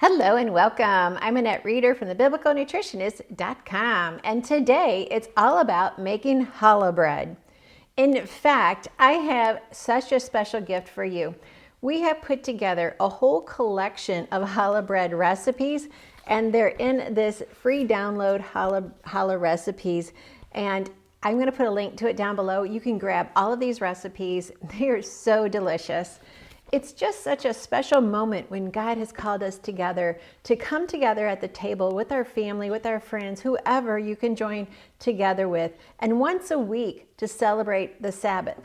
Hello and welcome. I'm Annette Reeder from thebiblicalnutritionist.com, and today it's all about making challah bread. In fact, I have such a special gift for you. We have put together a whole collection of challah bread recipes, and they're in this free download challah recipes, and I'm going to put a link to it down below. You can grab all of these recipes. They are so delicious. It's just such a special moment when God has called us together to come together at the table with our family, with our friends, whoever you can join together with, and once a week to celebrate the Sabbath.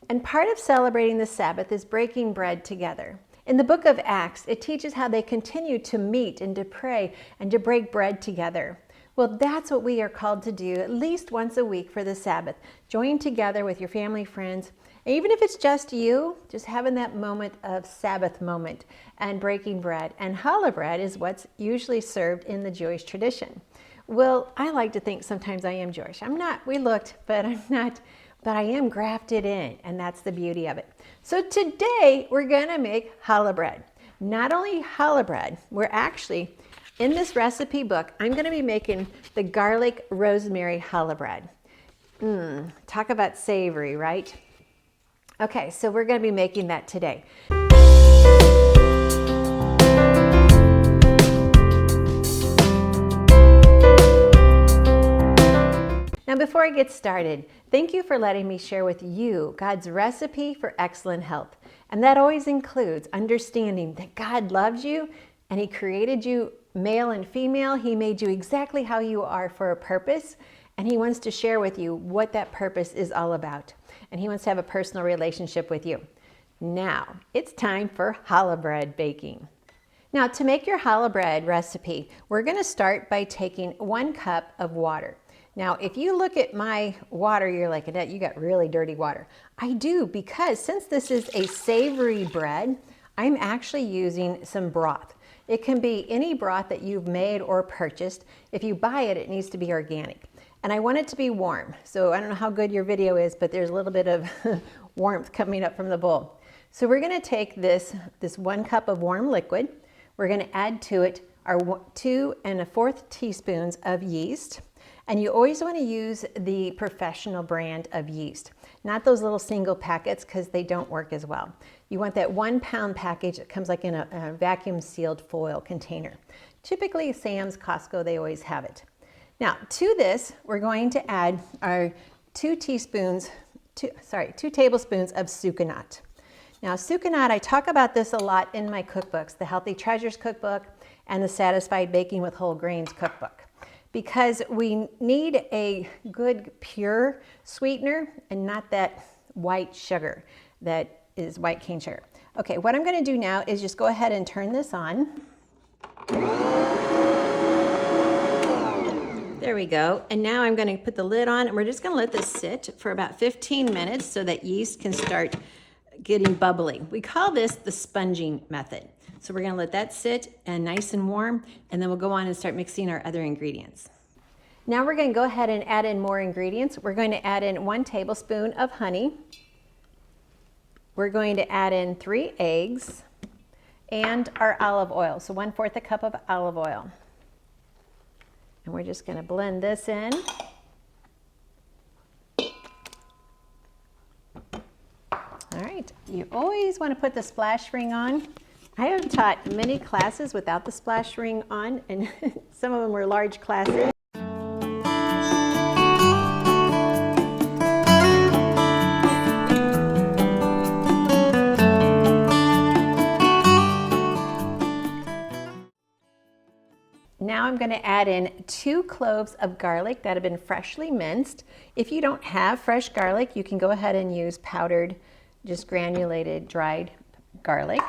And part of celebrating the Sabbath is breaking bread together. In the book of Acts, it teaches how they continue to meet and to pray and to break bread together. Well, that's what we are called to do at least once a week for the Sabbath. Join together with your family, friends, and even if it's just you, just having that moment of Sabbath moment and breaking bread. And challah bread is what's usually served in the Jewish tradition. Well, I like to think sometimes I am Jewish. I'm not, we looked, but I'm not, but I am grafted in, and that's the beauty of it. So today we're gonna make challah bread. Not only challah bread, we're actually, in this recipe book, I'm gonna be making the garlic rosemary challah bread. Talk about savory, right? Okay, so we're going to be making that today. Now, before I get started, thank you for letting me share with you God's recipe for excellent health. And that always includes understanding that God loves you and He created you male and female. He made you exactly how you are for a purpose, and He wants to share with you what that purpose is all about. And He wants to have a personal relationship with you. Now, it's time for challah bread baking. Now, to make your challah bread recipe, we're going to start by taking 1 cup of water. Now, if you look at my water, you're like, Annette, you got really dirty water. I do, because since this is a savory bread, I'm actually using some broth. It can be any broth that you've made or purchased. If you buy it, it needs to be organic. And I want it to be warm. So I don't know how good your video is, but there's a little bit of warmth coming up from the bowl. So we're gonna take this 1 cup of warm liquid. We're gonna add to it our 2 1/4 teaspoons of yeast. And you always wanna use the professional brand of yeast, not those little single packets, because they don't work as well. You want that 1 pound package that comes like in a vacuum sealed foil container. Typically Sam's, Costco, they always have it. Now, to this, we're going to add our 2 tablespoons of sucanat. Now, sucanat, I talk about this a lot in my cookbooks, the Healthy Treasures cookbook and the Satisfied Baking with Whole Grains cookbook, because we need a good pure sweetener and not that white sugar that is white cane sugar. Okay, what I'm going to do now is just go ahead and turn this on. There we go. And now I'm going to put the lid on, and we're just going to let this sit for about 15 minutes so that yeast can start getting bubbly. We call this the sponging method. So we're going to let that sit and nice and warm, and then we'll go on and start mixing our other ingredients. Now we're going to go ahead and add in more ingredients. We're going to add in 1 tablespoon of honey. We're going to add in 3 eggs and our olive oil. So 1/4 a cup of olive oil. And we're just going to blend this in. All right, you always want to put the splash ring on. I have taught many classes without the splash ring on, and some of them were large classes. Now I'm going to add in 2 cloves of garlic that have been freshly minced. If you don't have fresh garlic, you can go ahead and use powdered, just granulated, dried garlic.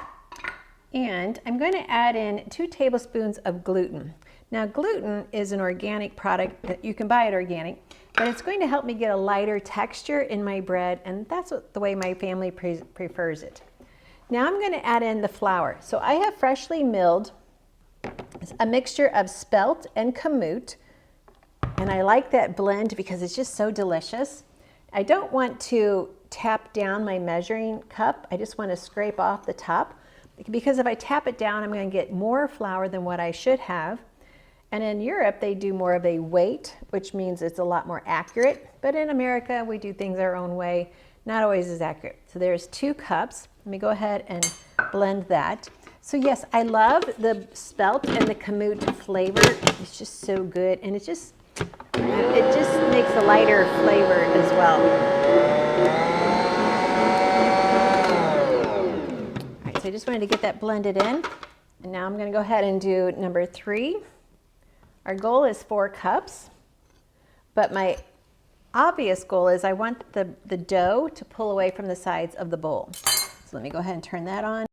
And I'm going to add in 2 tablespoons of gluten. Now, gluten is an organic product that you can buy it organic, but it's going to help me get a lighter texture in my bread, and that's the way my family prefers it. Now I'm going to add in the flour. So I have freshly milled a mixture of spelt and kamut, and I like that blend because it's just so delicious. I don't want to tap down my measuring cup. I just want to scrape off the top. because if I tap it down, I'm going to get more flour than what I should have. And in Europe, they do more of a weight, which means it's a lot more accurate. But in America, we do things our own way, not always as accurate. So there's 2 cups. Let me go ahead and blend that. So yes, I love the spelt and the kamut flavor. It's just so good, and it just makes a lighter flavor as well. All right, so I just wanted to get that blended in. And now I'm going to go ahead and do number 3. Our goal is 4 cups, but my obvious goal is I want the dough to pull away from the sides of the bowl. So let me go ahead and turn that on.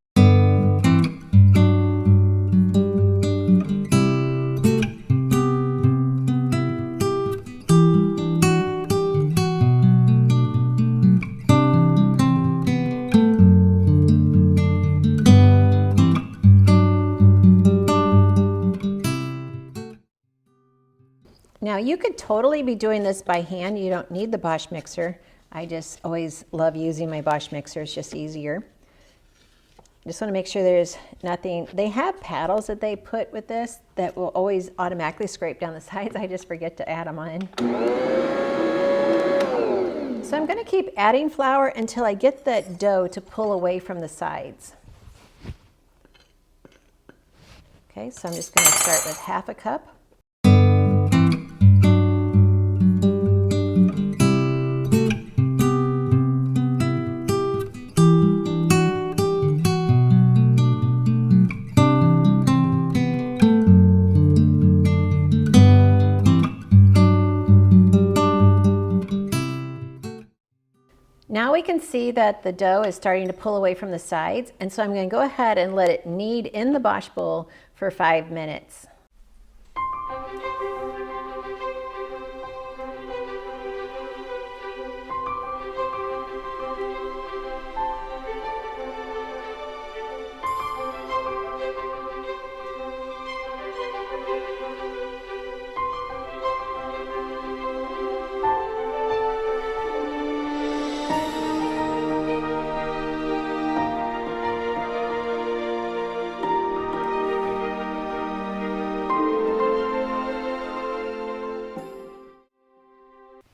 Now you could totally be doing this by hand. You don't need the Bosch mixer. I just always love using my Bosch mixer. It's just easier. Just want to make sure there's nothing. They have paddles that they put with this that will always automatically scrape down the sides. I just forget to add them on. So I'm going to keep adding flour until I get that dough to pull away from the sides. Okay, so I'm just going to start with 1/2 cup. Now we can see that the dough is starting to pull away from the sides, and so I'm going to go ahead and let it knead in the Bosch bowl for 5 minutes.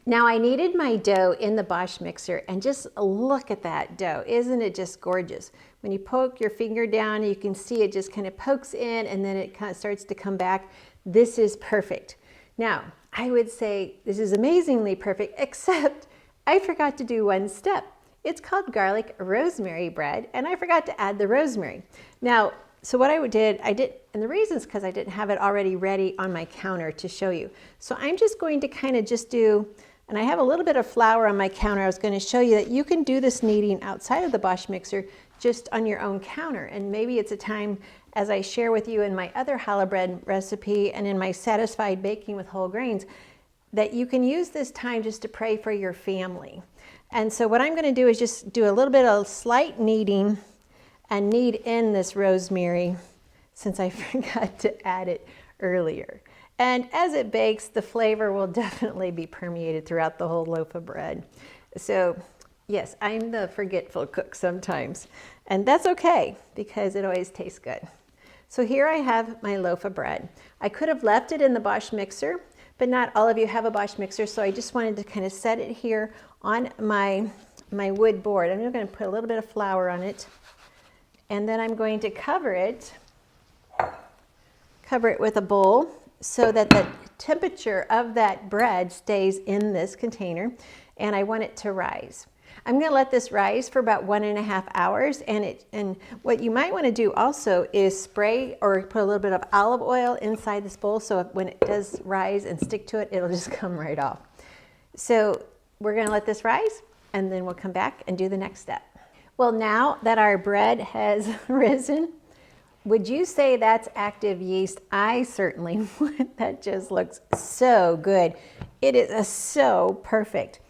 Now I kneaded my dough in the Bosch mixer, and just look at that dough. Isn't it just gorgeous? When you poke your finger down, you can see it just kind of pokes in, and then it kind of starts to come back. This is perfect. Now, I would say this is amazingly perfect, except I forgot to do one step. It's called garlic rosemary bread, and I forgot to add the rosemary. Now, so what I did, and the reason is because I didn't have it already ready on my counter to show you. So I'm just going to kind of just do, and I have a little bit of flour on my counter. I was going to show you that you can do this kneading outside of the Bosch mixer just on your own counter. And maybe it's a time, as I share with you in my other challah bread recipe and in my Satisfied Baking with Whole Grains, that you can use this time just to pray for your family. And so what I'm going to do is just do a little bit of slight kneading and knead in this rosemary, since I forgot to add it earlier. And as it bakes, the flavor will definitely be permeated throughout the whole loaf of bread. So yes, I'm the forgetful cook sometimes, and that's okay because it always tastes good. So here I have my loaf of bread. I could have left it in the Bosch mixer, but not all of you have a Bosch mixer, so I just wanted to kind of set it here on my wood board. I'm just going to put a little bit of flour on it, and then I'm going to cover it with a bowl so that the temperature of that bread stays in this container, and I want it to rise. I'm going to let this rise for about 1.5 hours, and what you might want to do also is spray or put a little bit of olive oil inside this bowl, so when it does rise and stick to it, it'll just come right off. So we're going to let this rise, and then we'll come back and do the next step. Well, now that our bread has risen, would you say that's active yeast? I certainly would. That just looks so good. It is so perfect.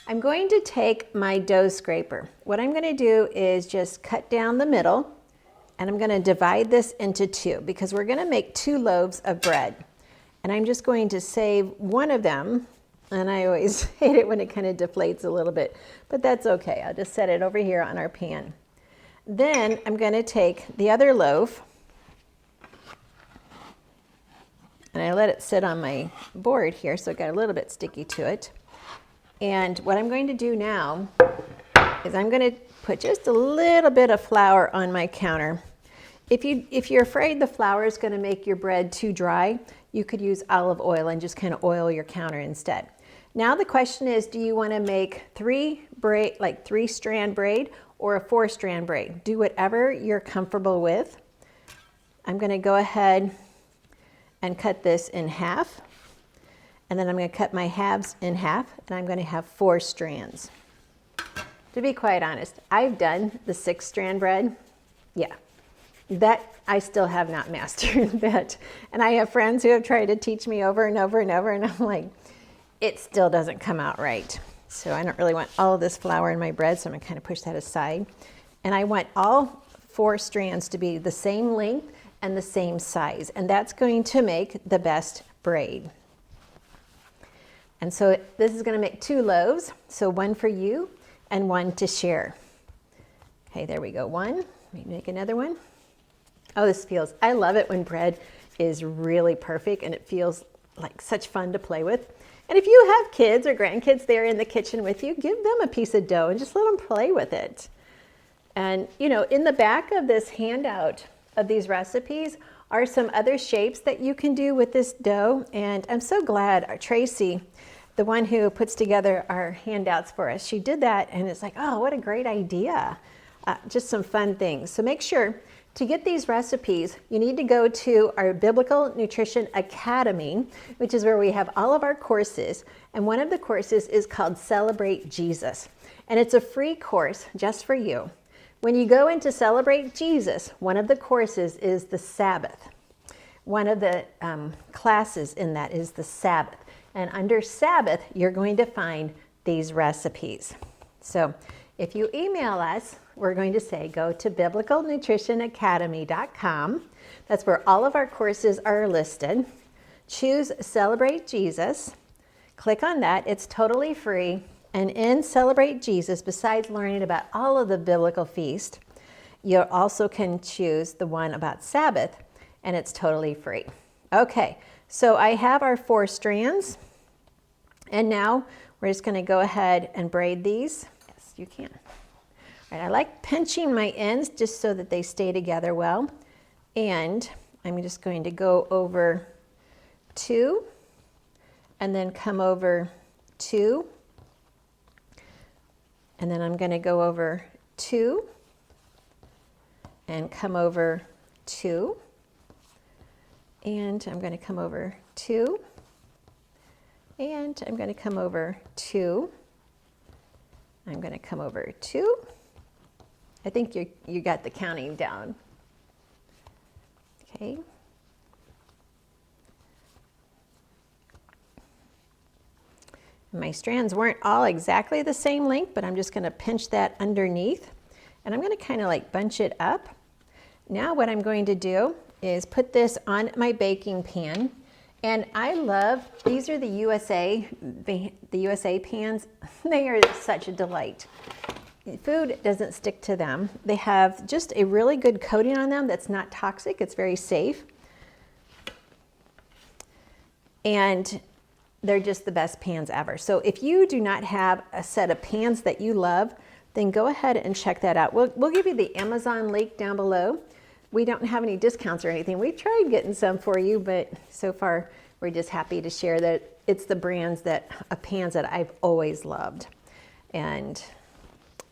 I'm going to take my dough scraper. What I'm going to do is just cut down the middle, and I'm going to divide this into 2 because we're going to make 2 loaves of bread. And I'm just going to save one of them, and I always hate it when it kind of deflates a little bit, but that's okay. I'll just set it over here on our pan. then I'm going to take the other loaf, and I let it sit on my board here, so it got a little bit sticky to it. And what I'm going to do now is I'm going to put just a little bit of flour on my counter. If you're afraid the flour is going to make your bread too dry, you could use olive oil and just kind of oil your counter instead. Now the question is, do you want to make three strand braid or a 4-strand braid? Do whatever you're comfortable with. I'm going to go ahead and cut this in half, and then I'm going to cut my halves in half, and I'm going to have 4 strands. To be quite honest, I've done the 6-strand bread. Yeah, that I still have not mastered that. And I have friends who have tried to teach me over and over and over, and I'm like, it still doesn't come out right. So I don't really want all of this flour in my bread, so I'm going to kind of push that aside. And I want all 4 strands to be the same length and the same size, and that's going to make the best braid. And so this is going to make 2 loaves, so 1 for you and 1 to share. Okay, there we go. 1. Let me make another one. Oh, this feels, I love it when bread is really perfect and it feels like such fun to play with. And if you have kids or grandkids there in the kitchen with you, give them a piece of dough and just let them play with it. And you know, in the back of this handout of these recipes are some other shapes that you can do with this dough. And I'm so glad Tracy, the one who puts together our handouts for us, she did that, and it's like, oh, what a great idea. Just some fun things. So make sure to get these recipes, you need to go to our Biblical Nutrition Academy, which is where we have all of our courses. And one of the courses is called Celebrate Jesus. And it's a free course just for you. When you go into Celebrate Jesus, one of the courses is the Sabbath. One of the classes in that is the Sabbath. And under Sabbath, you're going to find these recipes. So if you email us, we're going to say go to biblicalnutritionacademy.com. That's where all of our courses are listed. Choose Celebrate Jesus. Click on that. It's totally free. And in Celebrate Jesus, besides learning about all of the biblical feast, you also can choose the one about Sabbath, and it's totally free. Okay, so I have our 4 strands, and now we're just going to go ahead and braid these. Yes, you can. All right, I like pinching my ends just so that they stay together well, and I'm just going to go over 2, and then come over 2. And then I'm going to go over 2 and come over 2. And I'm going to come over 2. And I'm going to come over 2. I'm going to come over 2. I think you got the counting down. Okay. My strands weren't all exactly the same length, but I'm just going to pinch that underneath, and I'm going to kind of like bunch it up. Now what I'm going to do is put this on my baking pan, and I love, these are the USA pans. They are such a delight. Food doesn't stick to them. They have just a really good coating on them that's not toxic. It's very safe. And they're just the best pans ever. So if you do not have a set of pans that you love, then go ahead and check that out. We'll give you the Amazon link down below. We don't have any discounts or anything. We've tried getting some for you, but so far we're just happy to share that it's the brands of pans that I've always loved. And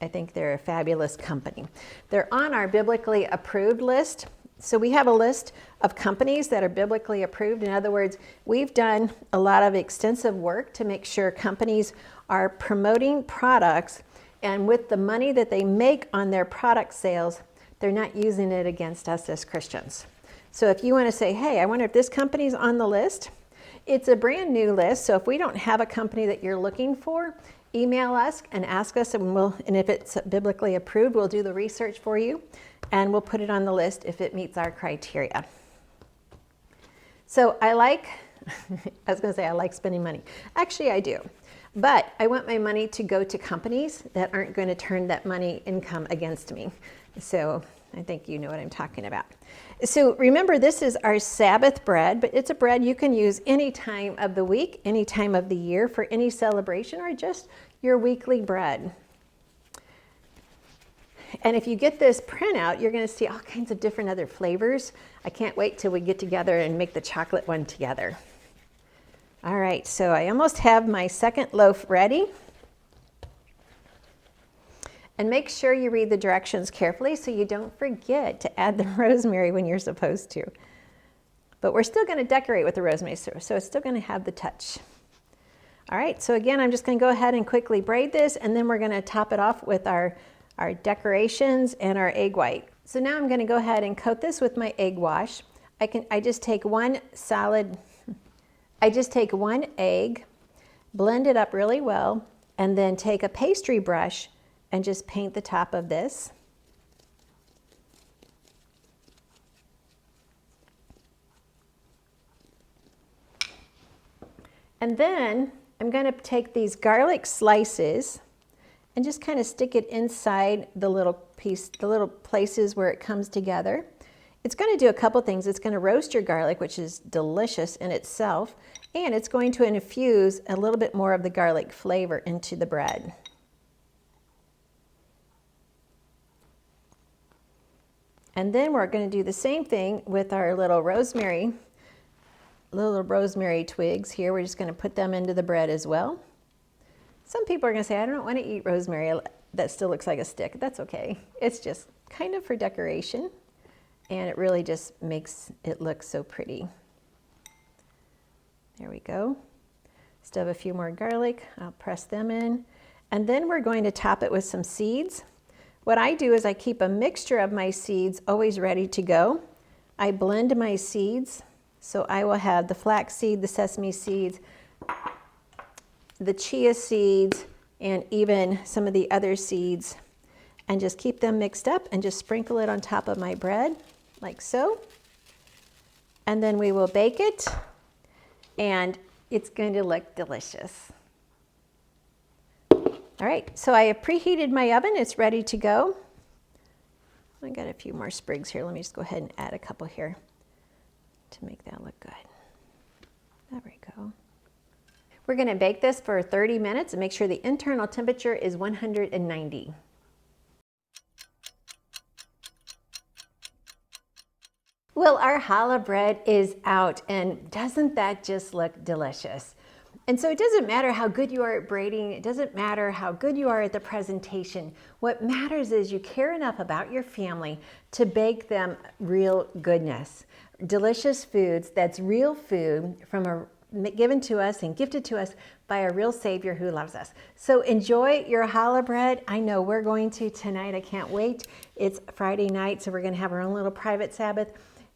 I think they're a fabulous company. They're on our biblically approved list. So we have a list of companies that are biblically approved. In other words, we've done a lot of extensive work to make sure companies are promoting products, and with the money that they make on their product sales, they're not using it against us as Christians. So if you want to say, hey, I wonder if this company's on the list, it's a brand new list. So if we don't have a company that you're looking for, email us and ask us, and if it's biblically approved, we'll do the research for you. And we'll put it on the list if it meets our criteria. So I was going to say I like spending money. Actually, I do. But I want my money to go to companies that aren't going to turn that money income against me. So I think you know what I'm talking about. So remember, this is our Sabbath bread, but it's a bread you can use any time of the week, any time of the year for any celebration, or just your weekly bread. And if you get this printout, you're going to see all kinds of different other flavors. I can't wait till we get together and make the chocolate one together. All right, so I almost have my second loaf ready. And make sure you read the directions carefully so you don't forget to add the rosemary when you're supposed to. But we're still going to decorate with the rosemary, so it's still going to have the touch. All right, so again, I'm just going to go ahead and quickly braid this, and then we're going to top it off with our decorations and our egg white. So now I'm going to go ahead and coat this with my egg wash. I just take one egg, blend it up really well, and then take a pastry brush and just paint the top of this. And then I'm going to take these garlic slices and just kind of stick it inside the little places where it comes together. It's going to do a couple things. It's going to roast your garlic, which is delicious in itself, and it's going to infuse a little bit more of the garlic flavor into the bread. And then we're going to do the same thing with our little rosemary twigs here. We're just going to put them into the bread as well. Some people are going to say, I don't want to eat rosemary that still looks like a stick. That's okay. It's just kind of for decoration, and it really just makes it look so pretty. There we go. Still have a few more garlic. I'll press them in. And then we're going to top it with some seeds. What I do is I keep a mixture of my seeds always ready to go. I blend my seeds. So I will have the flax seed, the sesame seeds, the chia seeds, and even some of the other seeds, and just keep them mixed up and just sprinkle it on top of my bread like so. And then we will bake it, and it's going to look delicious. All right, so I have preheated my oven. It's ready to go. I got a few more sprigs here. Let me just go ahead and add a couple here to make that look good. There we go. We're going to bake this for 30 minutes and make sure the internal temperature is 190. Well, our challah bread is out, and doesn't that just look delicious? And so it doesn't matter how good you are at braiding, it doesn't matter how good you are at the presentation. What matters is you care enough about your family to bake them real goodness. Delicious foods, that's real food given to us and gifted to us by a real Savior who loves us. So enjoy your challah bread. I know we're going to tonight. I can't wait. It's Friday night, so we're going to have our own little private Sabbath.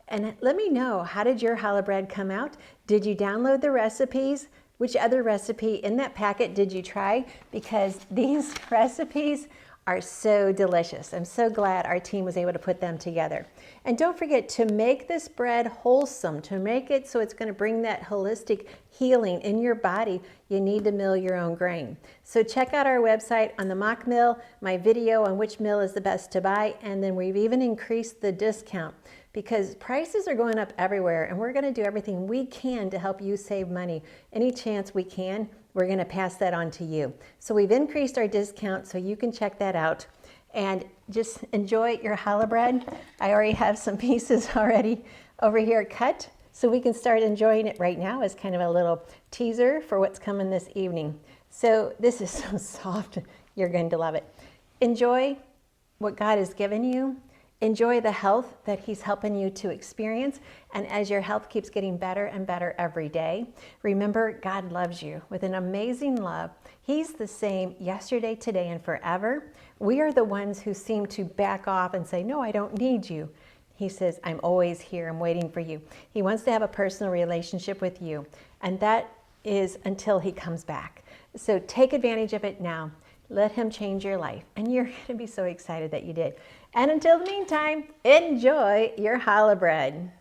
And let me know, how did your challah bread come out? Did you download the recipes? Which other recipe in that packet did you try? Because these recipes are so delicious. I'm so glad our team was able to put them together. And don't forget to make this bread wholesome, to make it so it's going to bring that holistic healing in your body. You need to mill your own grain. So check out our website on the mock mill, my video on which mill is the best to buy, and then we've even increased the discount because prices are going up everywhere, and we're going to do everything we can to help you save money. Any chance we can, we're going to pass that on to you. So we've increased our discount, so you can check that out. And just enjoy your challah bread. I already have some pieces already over here cut, so we can start enjoying it right now as kind of a little teaser for what's coming this evening. So this is so soft. You're going to love it. Enjoy what God has given you. Enjoy the health that He's helping you to experience. And as your health keeps getting better and better every day, remember, God loves you with an amazing love. He's the same yesterday, today, and forever. We are the ones who seem to back off and say, no, I don't need you. He says, I'm always here. I'm waiting for you. He wants to have a personal relationship with you. And that is until He comes back. So take advantage of it now. Let Him change your life. And you're going to be so excited that you did. And until the meantime, enjoy your challah bread.